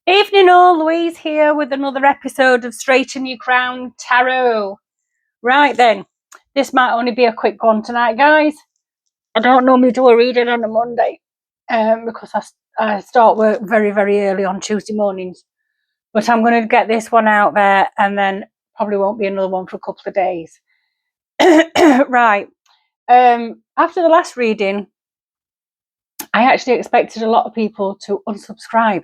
Evening all, Louise here with another episode of Straighten Your Crown Tarot. Right then, this might only be a quick one tonight, guys. I don't normally do a reading on a Monday because I start work very, very early on Tuesday mornings. But I'm going to get this one out there and then probably won't be another one for a couple of days. Right. After the last reading, I actually expected a lot of people to unsubscribe.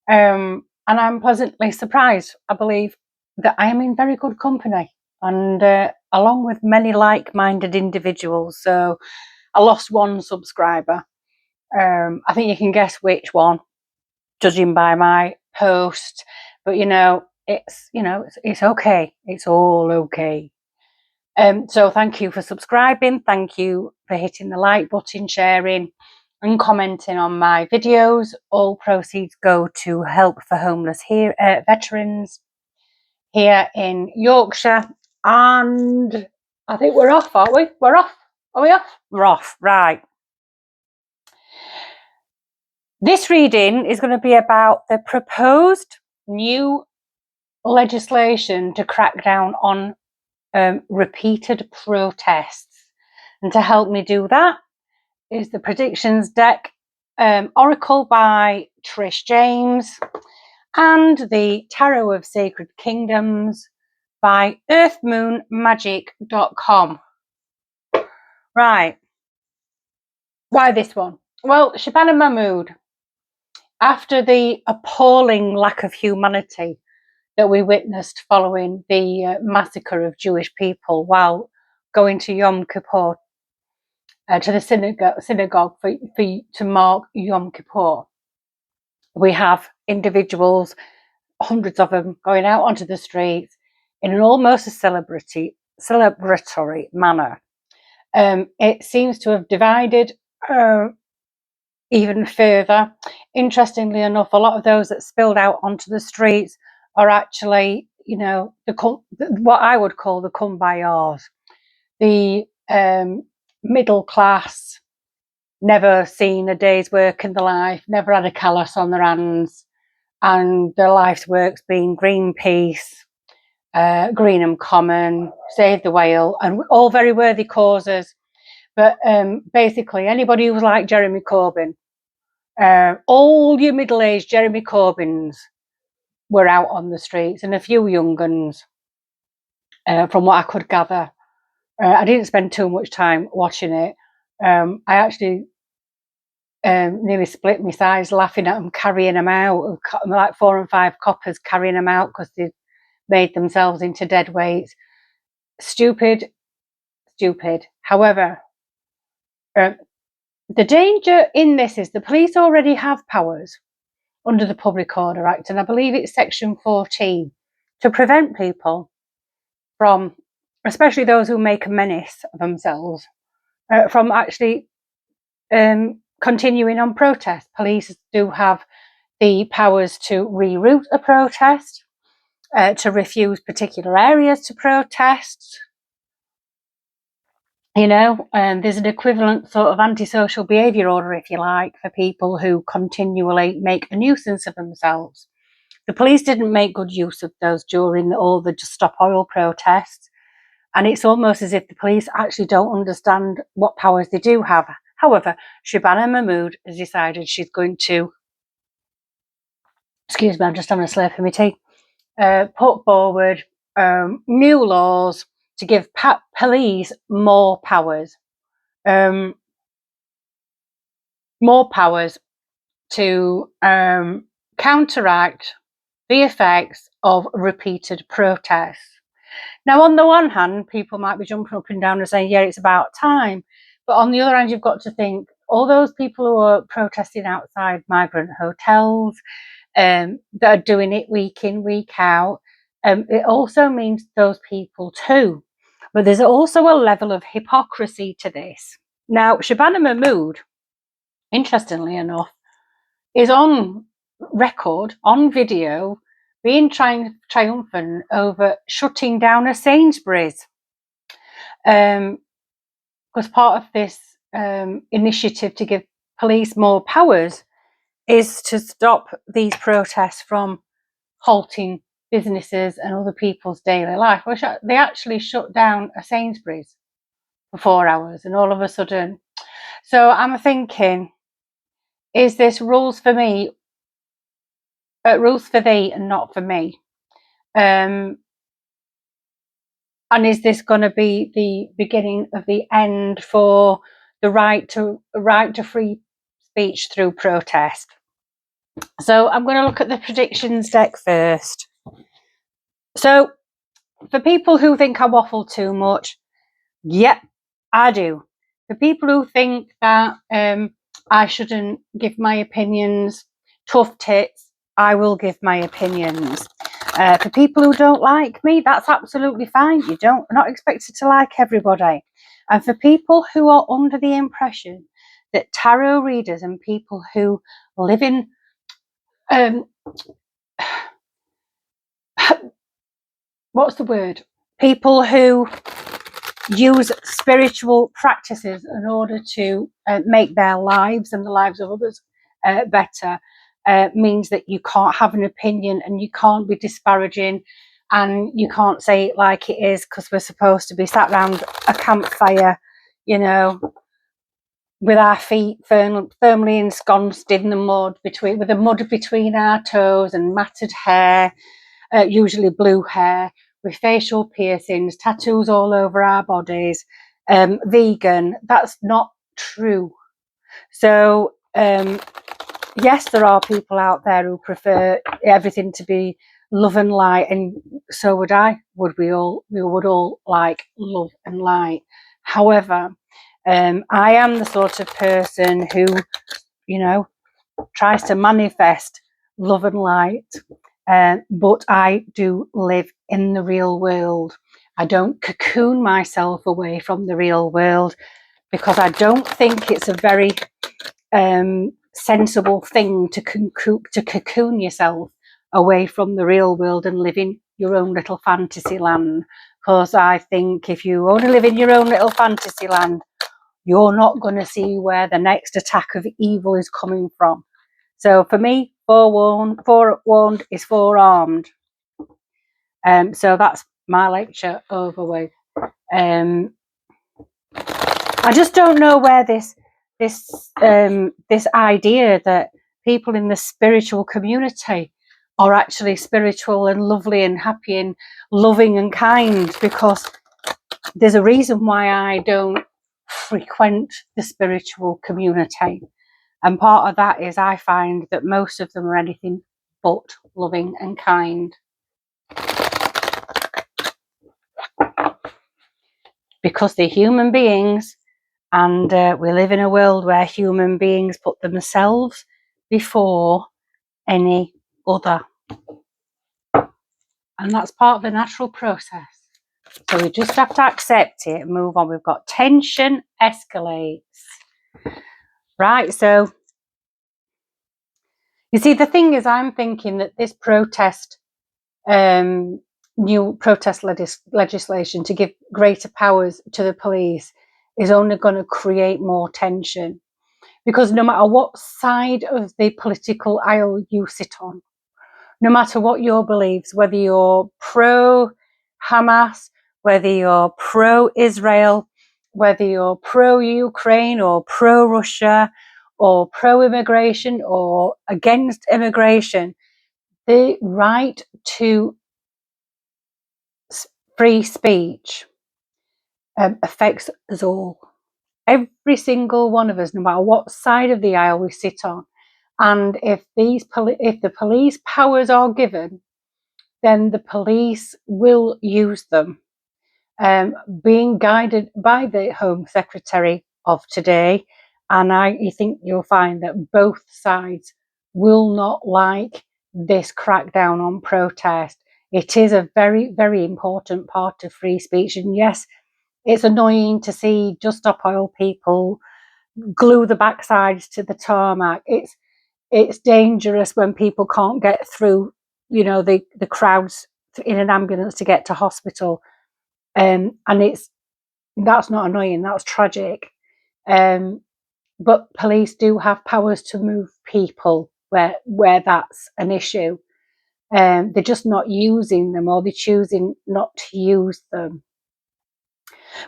And I'm pleasantly surprised. I believe that I am in very good company and along with many like-minded individuals. So I lost one subscriber. I think you can guess which one, judging by my post. But it's okay. It's all okay. So thank you for subscribing. Thank you for hitting the like button, sharing and commenting on my videos. All proceeds go to help for homeless veterans here in Yorkshire. And I think we're off, aren't we? We're off. Are we off? We're off, right. This reading is going to be about the proposed new legislation to crack down on repeated protests. And to help me do that is the predictions deck, Oracle by Trish James, and the Tarot of Sacred Kingdoms by earthmoonmagic.com. Right. Why this one? Well, Shabana Mahmood, after the appalling lack of humanity that we witnessed following the massacre of Jewish people while going to Yom Kippur, to the synagogue to mark Yom Kippur. We have individuals, hundreds of them, going out onto the streets in an almost a celebratory manner. It seems to have divided even further. Interestingly enough, a lot of those that spilled out onto the streets are actually, what I would call the kumbayas, the middle class, never seen a day's work in their life, never had a callus on their hands, and their life's work's been Greenpeace, Greenham Common, Save the Whale, and all very worthy causes. But basically, anybody who's like Jeremy Corbyn, all your middle-aged Jeremy Corbyns were out on the streets, and a few young guns, from what I could gather. I didn't spend too much time watching it. I actually nearly split my sides laughing at them carrying them out, like 4 and 5 coppers carrying them out because they made themselves into dead weights. Stupid. However, the danger in this is the police already have powers under the Public Order Act, and I believe it's Section 14, to prevent people from, especially those who make a menace of themselves, from actually continuing on protest. Police do have the powers to reroute a protest, to refuse particular areas to protest. There's an equivalent sort of antisocial behaviour order, if you like, for people who continually make a nuisance of themselves. The police didn't make good use of those during all the Just Stop Oil protests. And it's almost as if the police actually don't understand what powers they do have. However, Shabana Mahmood has decided she's going to, excuse me, I'm just having a slurp of my tea, put forward new laws to give police more powers. More powers to counteract the effects of repeated protests. Now, on the one hand, people might be jumping up and down and saying, yeah, it's about time. But on the other hand, you've got to think, all those people who are protesting outside migrant hotels, that are doing it week in, week out, it also means those people too. But there's also a level of hypocrisy to this. Now, Shabana Mahmood, interestingly enough, is on record, on video, being triumphant over shutting down a Sainsbury's. Because part of this initiative to give police more powers is to stop these protests from halting businesses and other people's daily life. Which they actually shut down a Sainsbury's for 4 hours, and all of a sudden. So I'm thinking, is this rules for me, rules for thee and not for me? And is this going to be the beginning of the end for the right to free speech through protest? So I'm going to look at the predictions deck first. So for people who think I waffle too much, yep, I do. For people who think that I shouldn't give my opinions, tough tits, I will give my opinions. For people who don't like me, that's absolutely fine. You're not expected to like everybody. And for people who are under the impression that tarot readers and people who live in what's the word? People who use spiritual practices in order to make their lives and the lives of others better means that you can't have an opinion and you can't be disparaging and you can't say it like it is, because we're supposed to be sat around a campfire, you know, with our feet firmly ensconced in the mud, with the mud between our toes and matted hair, usually blue hair, with facial piercings, tattoos all over our bodies, vegan. That's not true. So yes, there are people out there who prefer everything to be love and light, and so would I. We would all like love and light. However, I am the sort of person who, you know, tries to manifest love and light, but I do live in the real world. I don't cocoon myself away from the real world, because I don't think it's a very sensible thing to cocoon yourself away from the real world and live in your own little fantasy land. Because I think if you only live in your own little fantasy land, you're not going to see where the next attack of evil is coming from. So for me, forewarned is forearmed. So that's my lecture over with. I just don't know where this idea that people in the spiritual community are actually spiritual and lovely and happy and loving and kind, because there's a reason why I don't frequent the spiritual community. And part of that is I find that most of them are anything but loving and kind. Because they're human beings, and we live in a world where human beings put themselves before any other. And that's part of the natural process. So we just have to accept it and move on. We've got tension escalates. Right, so you see, the thing is, I'm thinking that this new protest legislation to give greater powers to the police is only going to create more tension, because no matter what side of the political aisle you sit on, no matter what your beliefs, whether you're pro-Hamas, whether you're pro-Israel, whether you're pro-Ukraine or pro-Russia or pro-immigration or against immigration, the right to free speech affects us all. Every single one of us, no matter what side of the aisle we sit on. And if the police powers are given, then the police will use them. Being guided by the Home Secretary of today, and you think you'll find that both sides will not like this crackdown on protest. It is a very, very important part of free speech. And yes, it's annoying to see Just Stop Oil people glue the backsides to the tarmac. It's dangerous when people can't get through, you know, the crowds in an ambulance to get to hospital. And that's not annoying, that's tragic. But police do have powers to move people. where that's an issue. They're just not using them, or they're choosing not to use them.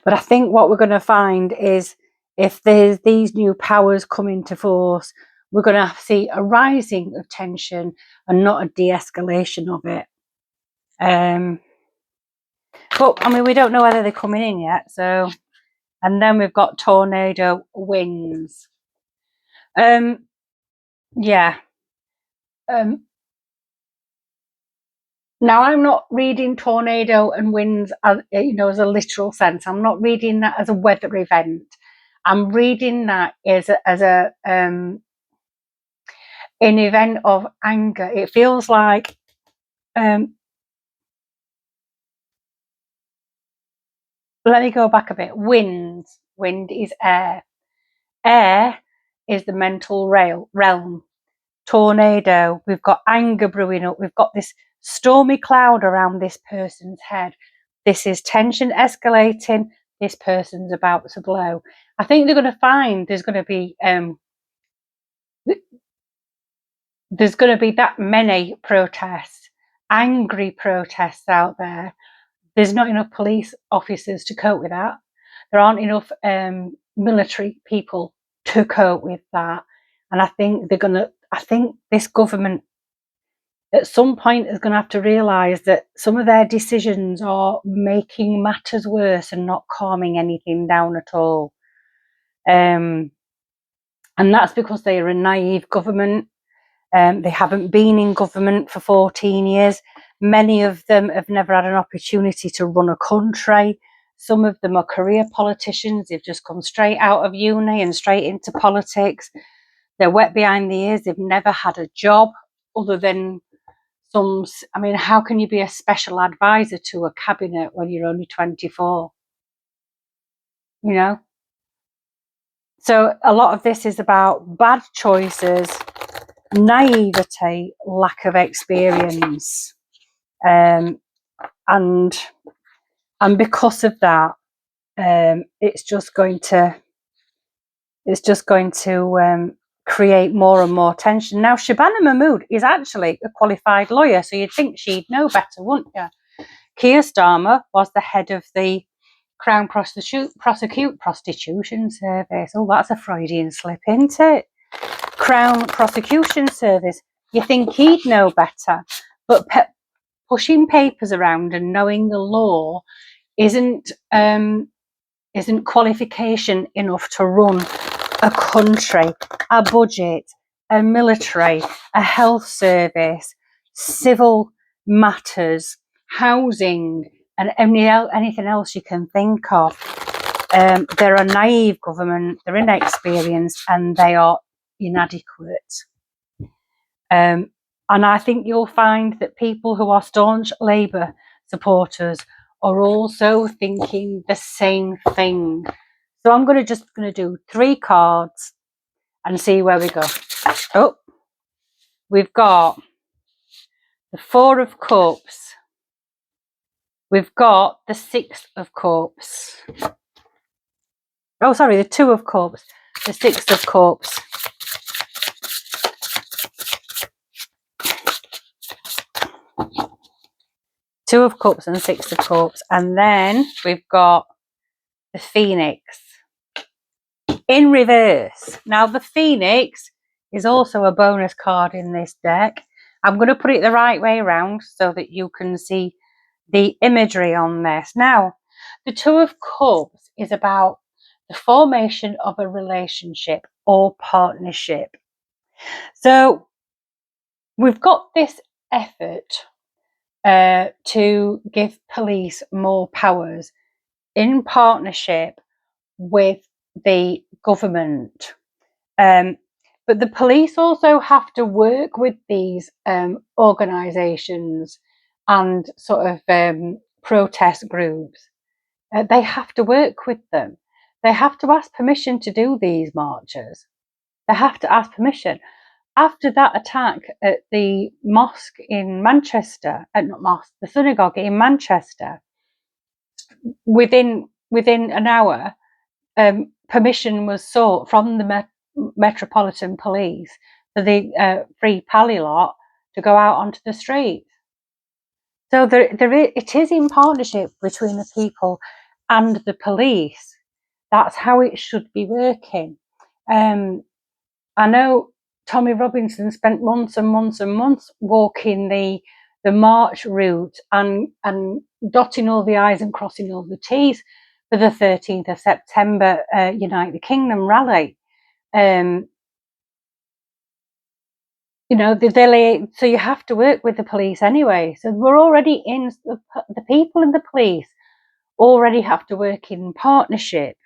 But I think what we're going to find is, if there's these new powers come into force, we're going to see a rising of tension and not a de-escalation of it. But I mean, we don't know whether they're coming in yet. So, and then we've got tornado winds. Yeah. Now, I'm not reading tornado and winds as, as a literal sense. I'm not reading that as a weather event. I'm reading that as an event of anger. It feels like let me go back a bit. Wind is air. Air is the mental realm. Tornado, we've got anger brewing up. We've got this stormy cloud around this person's head. This is tension escalating. This person's about to blow. I think they're going to find there's going to be that many protests, angry protests out there. There's not enough police officers to cope with that. There aren't enough military people to cope with that. And I think this government at some point is going to have to realise that some of their decisions are making matters worse and not calming anything down at all. And that's because they are a naive government. They haven't been in government for 14 years. Many of them have never had an opportunity to run a country. Some of them are career politicians. They've just come straight out of uni and straight into politics. They're wet behind the ears. They've never had a job other than how can you be a special advisor to a cabinet when you're only 24? So a lot of this is about bad choices, naivety, lack of experience, and because of that, it's just going to create more and more tension. Now, Shabana Mahmood is actually a qualified lawyer, so you'd think she'd know better, wouldn't you? Keir Starmer was the head of the Crown Prostitution Service. Oh, that's a Freudian slip, isn't it? Crown Prosecution Service. You think he'd know better, but pushing papers around and knowing the law isn't qualification enough to run a country, a budget, a military, a health service, civil matters, housing, and anything else you can think of. They're a naive government, they're inexperienced, and they are inadequate. And I think you'll find that people who are staunch Labour supporters are also thinking the same thing. So I'm going to do 3 cards and see where we go. Oh, we've got the 4 of Cups. We've got the 6 of Cups. Oh, sorry, the 2 of Cups. The 6 of Cups. Two of Cups and 6 of Cups. And then we've got the Phoenix in reverse. Now, the Phoenix is also a bonus card in this deck. I'm going to put it the right way around so that you can see the imagery on this. Now, the 2 of Cups is about the formation of a relationship or partnership. So we've got this effort to give police more powers in partnership with the government. But the police also have to work with these organisations and sort of protest groups. They have to work with them. They have to ask permission to do these marches. They have to ask permission. After that attack at the mosque in Manchester, the synagogue in Manchester, within an hour, permission was sought from the Metropolitan Police for the free pally lot to go out onto the street. So it is in partnership between the people and the police. That's how it should be working. I know Tommy Robinson spent months and months and months walking the march route and dotting all the I's and crossing all the T's for the 13th of September Unite the Kingdom rally. You know, so you have to work with the police anyway. So we're already in, the people and the police already have to work in partnership.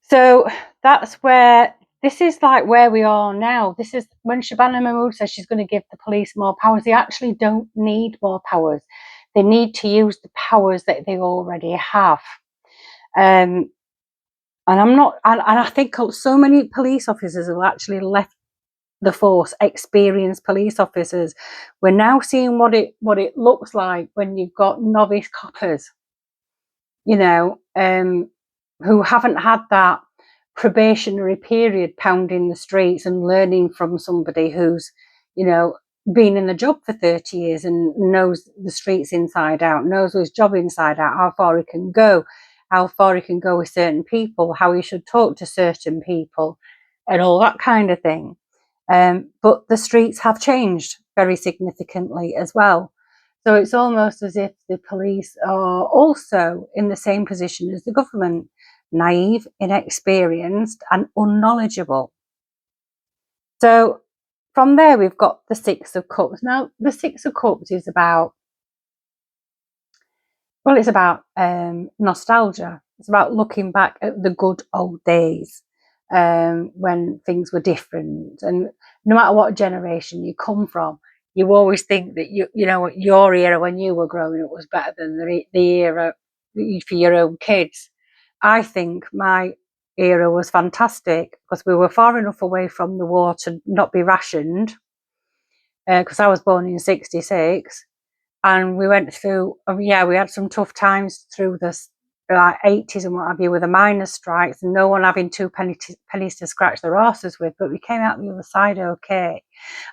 So that's where, this is like where we are now. This is when Shabana Mahmood says she's going to give the police more powers. They actually don't need more powers. They need to use the powers that they already have. And I think so many police officers have actually left the force, experienced police officers. We're now seeing what it looks like when you've got novice coppers, you know, who haven't had that probationary period pounding the streets and learning from somebody who's, you know, been in the job for 30 years and knows the streets inside out, knows his job inside out, how far he can go with certain people, how he should talk to certain people and all that kind of thing. But the streets have changed very significantly as well. So it's almost as if the police are also in the same position as the government, naive, inexperienced and unknowledgeable. So from there, we've got the Six of Cups. Now, the Six of Cups is about, well, it's about nostalgia. It's about looking back at the good old days when things were different. And no matter what generation you come from, you always think that you know your era when you were growing up was better than the era for your own kids. I think my era was fantastic because we were far enough away from the war to not be rationed. Because I was born in '66, and we went through. We had some tough times through the like 80s and what have you, with the miners' strikes and no one having two pennies to scratch their arses with. But we came out the other side okay,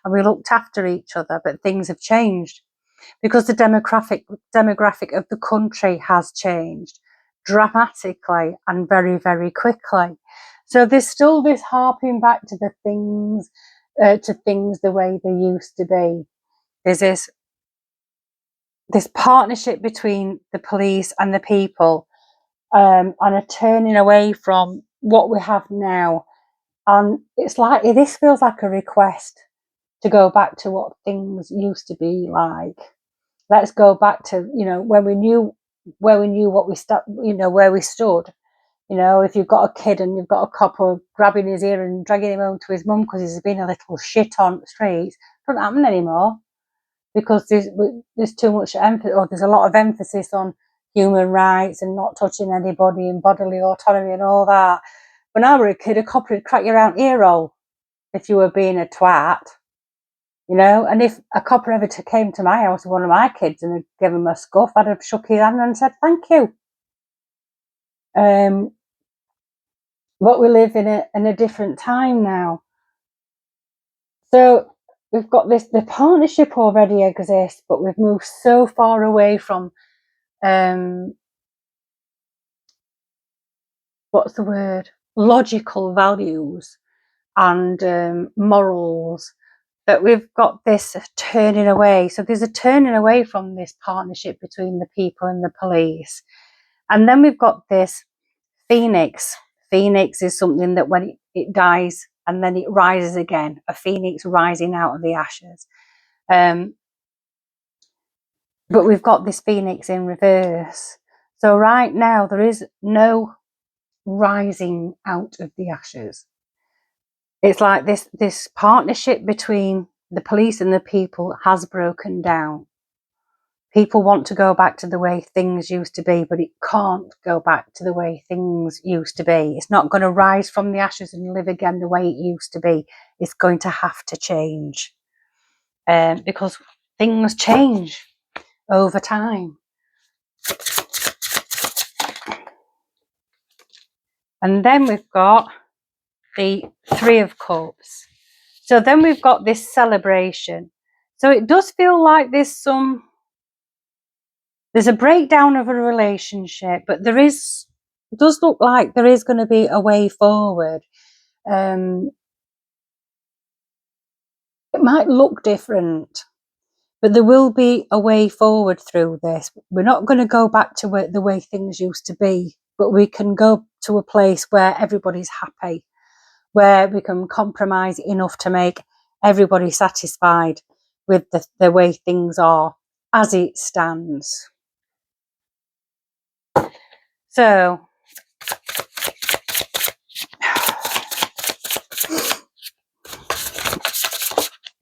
and we looked after each other. But things have changed because the demographic of the country has changed dramatically and very, very quickly. So there's still this harping back to the things, the way they used to be. There's this partnership between the police and the people, and a turning away from what we have now. And it's like, this feels like a request to go back to what things used to be like. Let's go back to, you know, where we knew what we where we stood. You know, if you've got a kid and you've got a copper grabbing his ear and dragging him home to his mum because he's been a little shit on the streets, it doesn't happen anymore because there's too much emphasis, or there's a lot of emphasis on human rights and not touching anybody and bodily autonomy and all that. When I were a kid, a copper would crack your own ear roll if you were being a twat. You know, and if a copper ever came to my house with one of my kids and had given him a scuff, I'd have shook his hand and said, thank you. But we live in a different time now. So we've got the partnership already exists, but we've moved so far away from, logical values and morals, that we've got this turning away. So there's a turning away from this partnership between the people and the police. And then we've got this phoenix. Phoenix is something that when it dies and then it rises again, a phoenix rising out of the ashes. But we've got this phoenix in reverse. So right now there is no rising out of the ashes. It's like this partnership between the police and the people has broken down. People want to go back to the way things used to be, but it can't go back to the way things used to be. It's not going to rise from the ashes and live again the way it used to be. It's going to have to change, because things change over time. And then we've got the Three of Cups. So then we've got this celebration. So it does feel like there's a breakdown of a relationship, but it does look like there is going to be a way forward. It might look different, but there will be a way forward through this. We're not going to go back to the way things used to be, but we can go to a place where everybody's happy, where we can compromise enough to make everybody satisfied with the way things are as it stands. So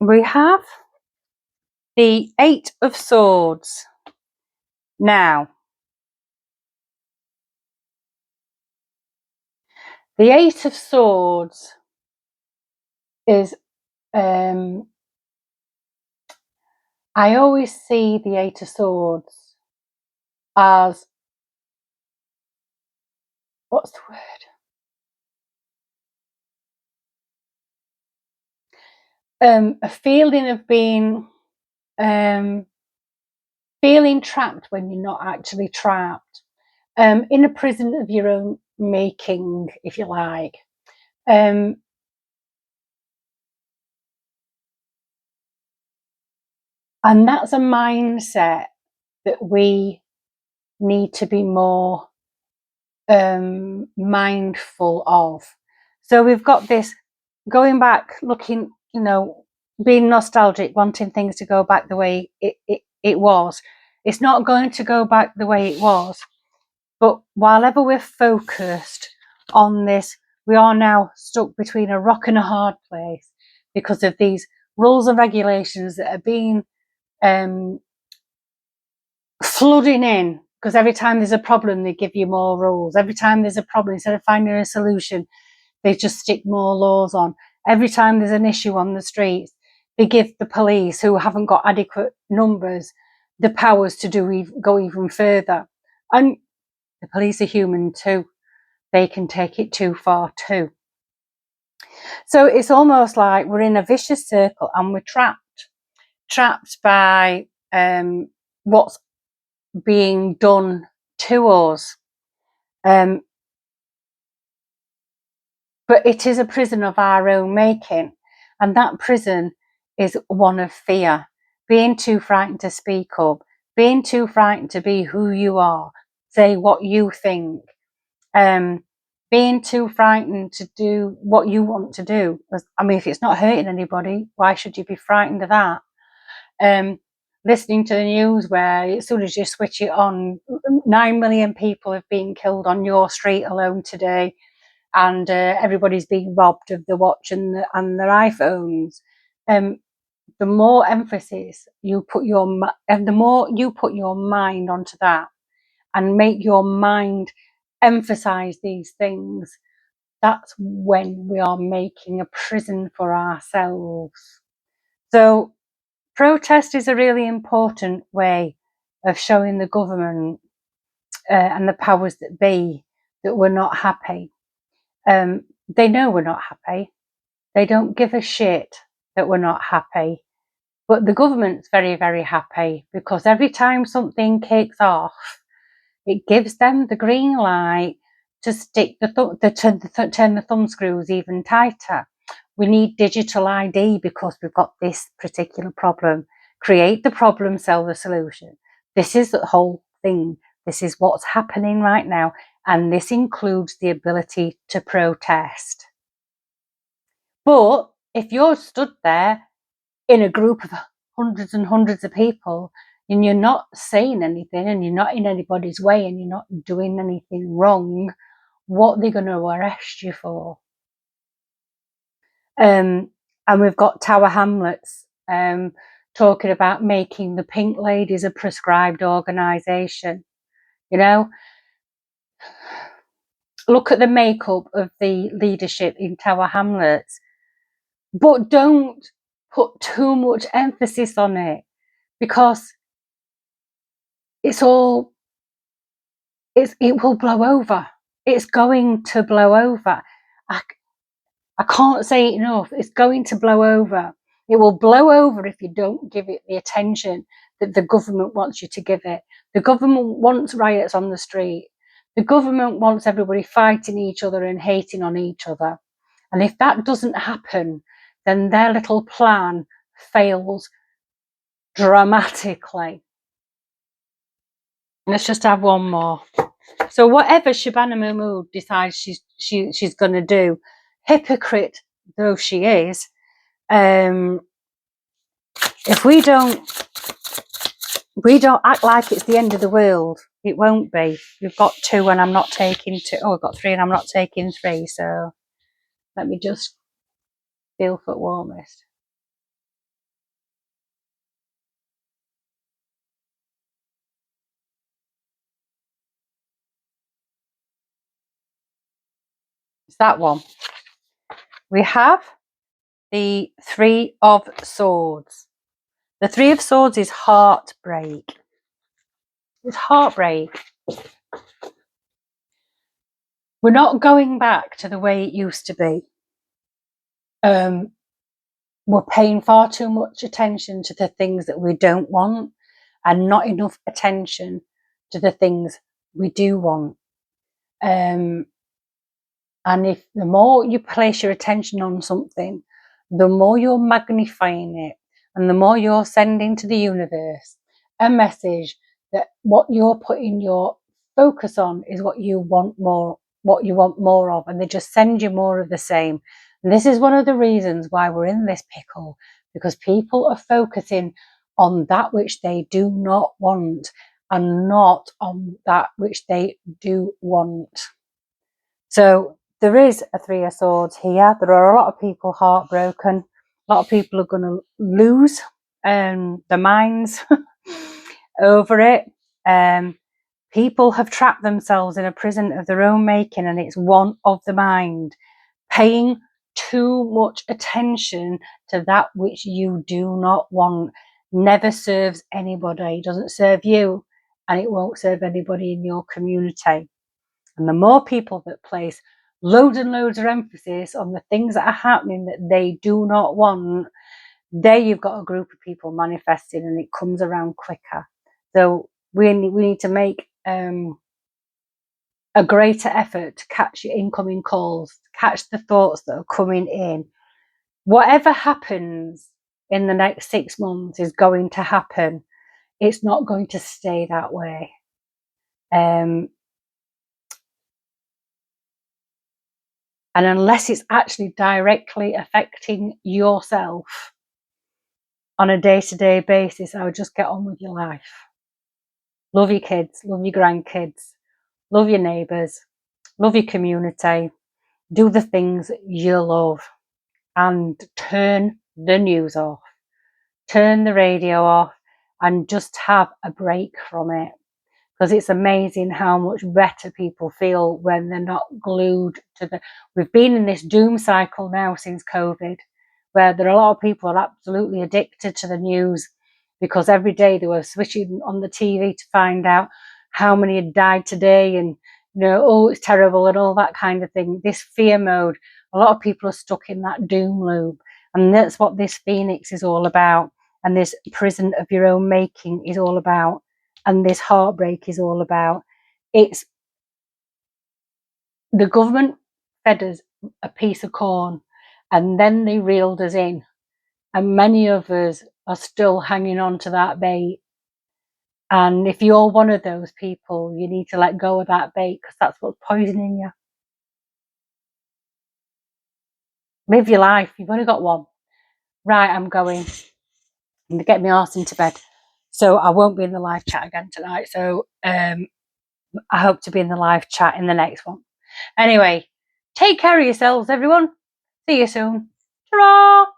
we have the Eight of Swords. Now, the Eight of Swords is, I always see the Eight of Swords as, what's the word? A feeling of being, feeling trapped when you're not actually trapped, in a prison of your own making, if you like. And that's a mindset that we need to be more mindful of. So we've got this going back, looking, being nostalgic, wanting things to go back the way it was. It's not going to go back the way it was, but while ever we're focused on this, we are now stuck between a rock and a hard place because of these rules and regulations that are being flooding in, because every time there's a problem, they give you more rules. Every time there's a problem, instead of finding a solution, they just stick more laws on. Every time there's an issue on the streets, they give the police, who haven't got adequate numbers, the powers to go even further. And the police are human too. They can take it too far too. So it's almost like we're in a vicious circle and we're trapped by what's being done to us. But it is a prison of our own making, and that prison is one of fear, being too frightened to speak up, being too frightened to be who you are, say what you think, being too frightened to do what you want to do. I mean, if it's not hurting anybody, why should you be frightened of that? Listening to the news where as soon as you switch it on, 9 million people have been killed on your street alone today, and everybody's being robbed of the watch and their iPhones. The more emphasis you put the more you put your mind onto that and make your mind emphasize these things, that's when we are making a prison for ourselves. So protest is a really important way of showing the government and the powers that be that we're not happy. They know we're not happy. They don't give a shit that we're not happy. But the government's very, very happy, because every time something kicks off, it gives them the green light to stick turn the thumb screws even tighter. We need digital ID because we've got this particular problem. Create the problem, sell the solution. This is the whole thing. This is what's happening right now. And this includes the ability to protest. But if you're stood there in a group of hundreds and hundreds of people and you're not saying anything and you're not in anybody's way and you're not doing anything wrong, what are they going to arrest you for? And we've got Tower Hamlets talking about making the Pink Ladies a prescribed organisation. Look at the makeup of the leadership in Tower Hamlets, but don't put too much emphasis on it, because it will blow over. It's going to blow over. I can't say it enough. It's going to blow over. It will blow over if you don't give it the attention that the government wants you to give it. The government wants riots on the street. The government wants everybody fighting each other and hating on each other. And if that doesn't happen, then their little plan fails dramatically. Let's just have one more. So whatever Shabana Mahmood decides she's going to do, hypocrite though she is, if we don't act like it's the end of the world, it won't be. We've got 2 and I'm not taking 2. Oh, I've got 3 and I'm not taking 3. So let me just feel for warmest. It's that one. We have the 3 of Swords. The 3 of Swords is heartbreak. It's heartbreak. We're not going back to the way it used to be. We're paying far too much attention to the things that we don't want and not enough attention to the things we do want. And if the more you place your attention on something, the more you're magnifying it and the more you're sending to the universe a message that what you're putting your focus on is what you want more of, and they just send you more of the same. And this is one of the reasons why we're in this pickle, because people are focusing on that which they do not want and not on that which they do want. So there is a 3 of Swords here. There are a lot of people heartbroken. A lot of people are going to lose their minds over it. People have trapped themselves in a prison of their own making, and it's one of the mind. Paying too much attention to that which you do not want never serves anybody. It doesn't serve you, and it won't serve anybody in your community. And the more people that place loads and loads of emphasis on the things that are happening that they do not want, there you've got a group of people manifesting, and it comes around quicker. So we need to make a greater effort to catch your incoming calls, catch the thoughts that are coming in. Whatever happens in the next 6 months is going to happen. It's not going to stay that way. And unless it's actually directly affecting yourself on a day-to-day basis, I would just get on with your life. Love your kids, love your grandkids, love your neighbours, love your community, do the things you love, and turn the news off, turn the radio off, and just have a break from it. Because it's amazing how much better people feel when they're not glued to the... We've been in this doom cycle now since COVID, where there are a lot of people are absolutely addicted to the news, because every day they were switching on the TV to find out how many had died today, and oh, it's terrible and all that kind of thing. This fear mode, a lot of people are stuck in that doom loop, and that's what this Phoenix is all about, and this prison of your own making is all about, and this heartbreak is all about. It's the government fed us a piece of corn, and then they reeled us in, and many of us are still hanging on to that bait. And if you're one of those people, you need to let go of that bait, because that's what's poisoning you. Live your life. You've only got one. Right, I'm going. I'm to get my arse into bed. So I won't be in the live chat again tonight. So I hope to be in the live chat in the next one. Anyway, take care of yourselves, everyone. See you soon. Ta-ra!